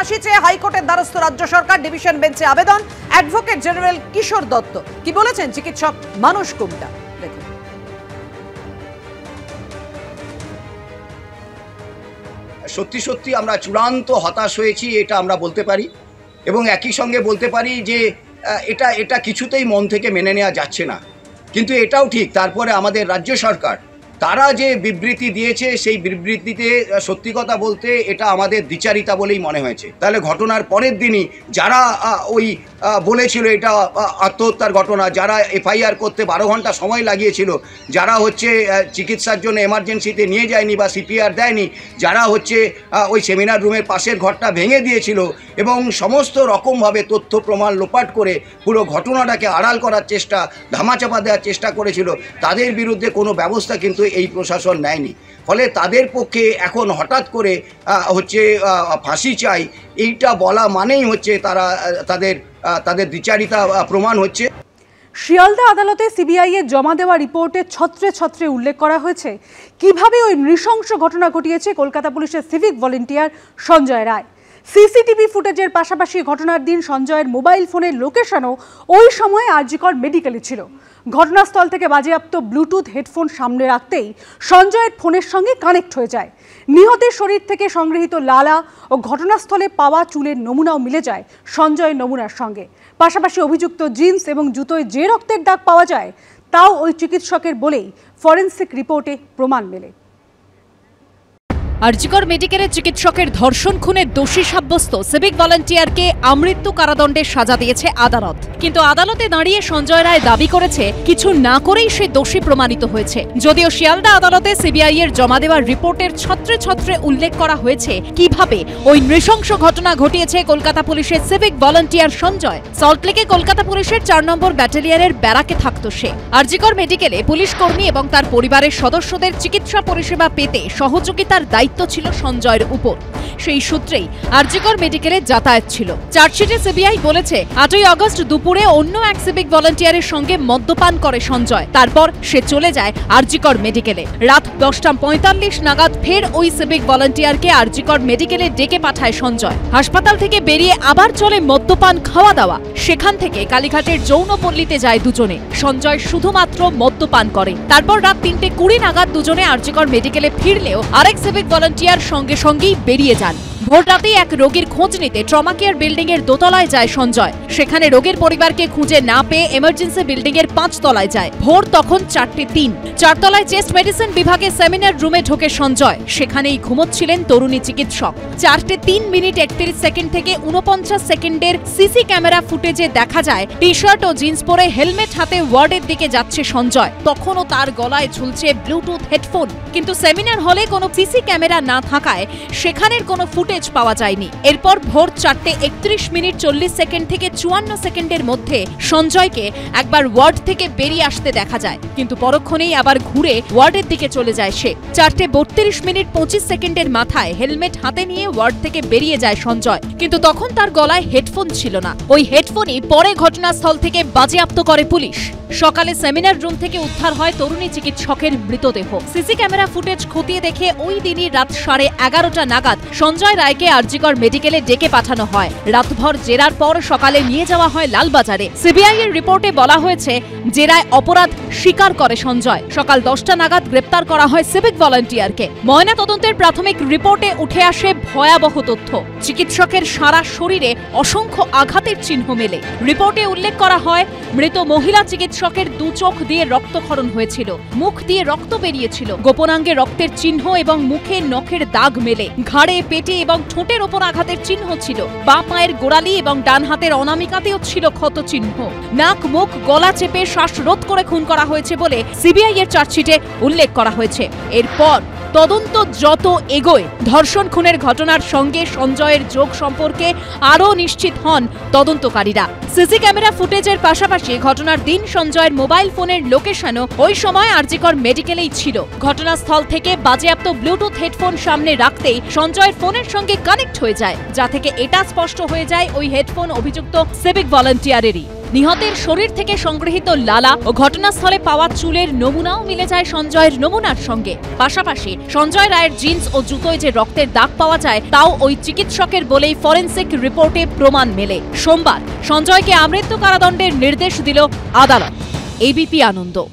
ফাঁসি চেয়ে হাইকোর্টের দ্বারস্থ রাজ্য সরকার। ডিভিশন বেঞ্চে আবেদন। অ্যাডভোকেট জেনারেল কিশোর দত্ত কি বলেছেন চিকিৎসক মানুষ কুমটা দেখুন। সত্যি সত্যি আমরা চূড়ান্ত হতাশ হয়েছি, এটা আমরা বলতে পারি, এবং একই সঙ্গে বলতে পারি যে এটা কিছুতেই মন থেকে মেনে নেওয়া যাচ্ছে না। কিন্তু এটাও ঠিক, তারপরে আমাদের রাজ্য সরকার তারা যে বিবৃতি দিয়েছে সেই বিবৃতিতে সত্যি কথা বলতে এটা আমাদের দ্বিচারিতা বলেই মনে হয়েছে। তাহলে ঘটনার পরের দিনই যারা ওই বলেছিল এটা আত্মহত্যার ঘটনা, যারা এফআইআর করতে 12 ঘন্টা সময় লাগিয়েছিল, যারা হচ্ছে চিকিৎসার জন্য এমার্জেন্সিতে নিয়ে যায়নি বা সিপিআর দেয়নি, যারা হচ্ছে ওই সেমিনার রুমের পাশের ঘরটা ভেঙে দিয়েছিল এবং সমস্ত রকমভাবে তথ্য প্রমাণ লোপাট করে পুরো ঘটনাটাকে আড়াল করার চেষ্টা, ধামাচাপা দেওয়ার চেষ্টা করেছিল, তাদের বিরুদ্ধে কোনো ব্যবস্থা কিন্তু এই প্রশাসন নেয়নি। ফলে তাদের পক্ষে এখন হঠাৎ করে হচ্ছে ফাঁসি চাই এইটা বলা মানেই হচ্ছে তারা তাদের দ্বিচারিতা প্রমাণ হচ্ছে। শিয়ালদা আদালতে সিবিআই এর জমা দেওয়া রিপোর্টে ছত্রে ছত্রে উল্লেখ করা হয়েছে কিভাবে ওই নৃশংস ঘটনা ঘটিয়েছে কলকাতা পুলিশের civic volunteer Sanjay Roy. CCTV ফুটেজের পাশাপাশি ঘটনার দিন সঞ্জয়ের মোবাইল ফোনের লোকেশনও ওই সময় আরজিকর মেডিকেলে ছিল। ঘটনাস্থল থেকে বাজেয়াপ্ত ব্লুটুথ হেডফোন সামনে রাখতেই সঞ্জয়ের ফোনের সঙ্গে কানেক্ট হয়ে যায়। নিহতের শরীর থেকে সংগৃহীত লালা ও ঘটনাস্থলে পাওয়া চুলের নমুনাও মিলে যায় সঞ্জয়ের নমুনার সঙ্গে। পাশাপাশি অভিযুক্ত জিন্স এবং জুতোয় যে রক্তের দাগ পাওয়া যায় তাও ওই চিকিৎসকের বলেই ফরেনসিক রিপোর্টে প্রমাণ মেলে। আরজিকর মেডিকেলের চিকিৎসকের ধর্ষণ খুনের দোষী সাব্যস্ত সিভিক ভলান্টিয়ারকে আমৃত্যু কারাদণ্ডের সাজা দিয়েছে আদালত। কিন্তু আদালতে দাঁড়িয়ে সঞ্জয় রায় দাবি করেছে কিছু না করেই সে দোষী প্রমাণিত হয়েছে। যদিও শিয়ালদা আদালতে সিবিআই এর জমা দেওয়া রিপোর্টের ছত্রে ছত্রে উল্লেখ করা হয়েছে কিভাবে ওই নৃশংস ঘটনা ঘটিয়েছে কলকাতা পুলিশের সিভিক ভলান্টিয়ার সঞ্জয়। সল্টলেকে কলকাতা পুলিশের 4 নম্বর ব্যাটালিয়নের ব্যারাকে থাকত সে। আরজিকর মেডিকেলে পুলিশ কর্মী এবং তার পরিবারের সদস্যদের চিকিৎসা পরিষেবা পেতে সহযোগিতার দায়িত্ব ছিল সঞ্জয়ের উপর। সেই সূত্রেই আরজিকর মেডিকেলে যাতায়াত ছিল। চার্জশিটে সিবিআই বলেছে 8ই আগস্ট দুপুরে অন্য এক সিভিক ভলান্টিয়ারের সঙ্গে মদ্যপান করে সঞ্জয়। তারপর সে চলে যায় আরজিকর মেডিকেলে। রাত 10:45 নাগাদ ফের ওই সিভিক ভলান্টিয়ারকে আরজিকর মেডিকেলে ডেকে পাঠায় সঞ্জয়। হাসপাতাল থেকে বেরিয়ে আবার চলে মদ্যপান খাওয়া দাওয়া। সেখান থেকে কালীঘাটের যৌনপল্লীতে যায় দুজনে। সঞ্জয় শুধুমাত্র মদ্যপান করে। তারপর রাত 3:20 নাগাদ দুজনে আরজিকর মেডিকেলে ফিরলেও আরেক সিভিক ভলান্টিয়ার সঙ্গে সঙ্গেই বেরিয়ে যান। ভোর রাতেই এক রোগীর খোঁজ নিতে ট্রমা কেয়ার বিল্ডিং এর দোতলায় যায় সঞ্জয়। সেখানে রোগীর পরিবারকে খুঁজে না পেয়ে এমার্জেন্সি বিল্ডিং এর 5 তলায় যায়। ভোর তখন 4:03। 4 তলায় চেস্ট মেডিসিন বিভাগে সেমিনার রুমে ঢোকে সঞ্জয়। সেখানেই ঘুমোচ্ছিলেন তরুণী চিকিৎসক। 4:03:31 থেকে 49 সেকেন্ডের সিসি ক্যামেরা ফুটেজে দেখা যায় টি শার্ট ও জিন্স পরে হেলমেট হাতে ওয়ার্ডের দিকে যাচ্ছে সঞ্জয়। তখনও তার গলায় ঝুলছে ব্লুটুথ হেডফোন। কিন্তু সেমিনার হলে কোনো সিসি ক্যামেরা না থাকায় সেখানের কোনো ফুটেজ পাওয়া যায়নি। এরপর ভোর 4:31:40 থেকে 54 সেকেন্ডের মধ্যে সঞ্জয়কে একবার ওয়ার্ড থেকে বেরিয়ে আসতে দেখা যায়, কিন্তু পরক্ষণেই আবার ঘুরে ওয়ার্ডের দিকে চলে যায় সে। 4:32:25 মাথায় হেলমেট হাতে নিয়ে ওয়ার্ড থেকে বেরিয়ে যায় সঞ্জয়, কিন্তু তখন তার গলায় হেডফোন ছিল না। ওই হেডফোনই পরে ঘটনাস্থল থেকে বাজেয়াপ্ত করে পুলিশ। সকালে সেমিনার রুম থেকে উদ্ধার হয় তরুণী চিকিৎসকের মৃতদেহ। সিসি ক্যামেরা ফুটেজ খতিয়ে দেখে ওই দিনই রাত 11:30 নাগাদ সঞ্জয় রায়কে আরজিকর মেডিকেলে ডেকে পাঠানো হয়। রাতভর জেরার পর সকালে নিয়ে যাওয়া হয় লালবাজারে। সিবিআই এর রিপোর্টে বলা হয়েছে জেরায় অপরাধ স্বীকার করে সঞ্জয়। সকাল 10টা নাগাদ গ্রেপ্তার করা হয় সিভিক ভলান্টিয়ারকে। ময়না তদন্তের প্রাথমিক রিপোর্টে উঠে আসে ভয়াবহ তথ্য। চিকিৎসকের সারা শরীরে অসংখ্য আঘাতের চিহ্ন মেলে। রিপোর্টে উল্লেখ করা হয় মৃত মহিলা চিকিৎসকের 2 চোখ দিয়ে রক্তক্ষরণ হয়েছিল, মুখ দিয়ে রক্ত বেরিয়েছিল, গোপনাঙ্গে রক্তের চিহ্ন এবং মুখে নখের দাগ মেলে। ঘাড়ে, পেটে এবং ঠোঁটের ওপর আঘাতের চিহ্ন ছিল। বাঁ পায়ের গোড়ালি এবং ডান হাতের অনামিকাতেও ছিল ক্ষত চিহ্ন। নাক, মুখ, গলা চেপে শ্বাসরোধ করে খুন করা হয়েছে বলে সিবিআই এর চার্জশিটে উল্লেখ করা হয়েছে। এরপর তদন্ত যত এগোয় ধর্ষণ খুনের ঘটনার সঙ্গে সঞ্জয়ের যোগ সম্পর্কে আরও নিশ্চিত হন তদন্তকারীরা। সিসি ক্যামেরা ফুটেজের পাশাপাশি ঘটনার দিন সঞ্জয়ের মোবাইল ফোনের লোকেশনও ওই সময় আরজিকর মেডিকেলেই ছিল। ঘটনাস্থল থেকে বাজেয়াপ্ত ব্লুটুথ হেডফোন সামনে রাখতেই সঞ্জয়ের ফোনের সঙ্গে কানেক্ট হয়ে যায়, যা থেকে এটা স্পষ্ট হয়ে যায় ওই হেডফোন অভিযুক্ত সিভিক ভলান্টিয়ারেরই। নিহতের শরীর থেকে সংগৃহীত লালা ও ঘটনাস্থলে পাওয়া চুলের নমুনাও মিলে যায় সঞ্জয়ের নমুনার সঙ্গে। পাশাপাশি সঞ্জয় রায়ের জিন্স ও জুতোয় যে রক্তের দাগ পাওয়া যায় তাও ওই চিকিৎসকের বলেই ফরেনসিক রিপোর্টে প্রমাণ মেলে। সোমবার সঞ্জয়কে আমৃত্যু কারাদণ্ডের নির্দেশ দিল আদালত। এবিপি আনন্দ।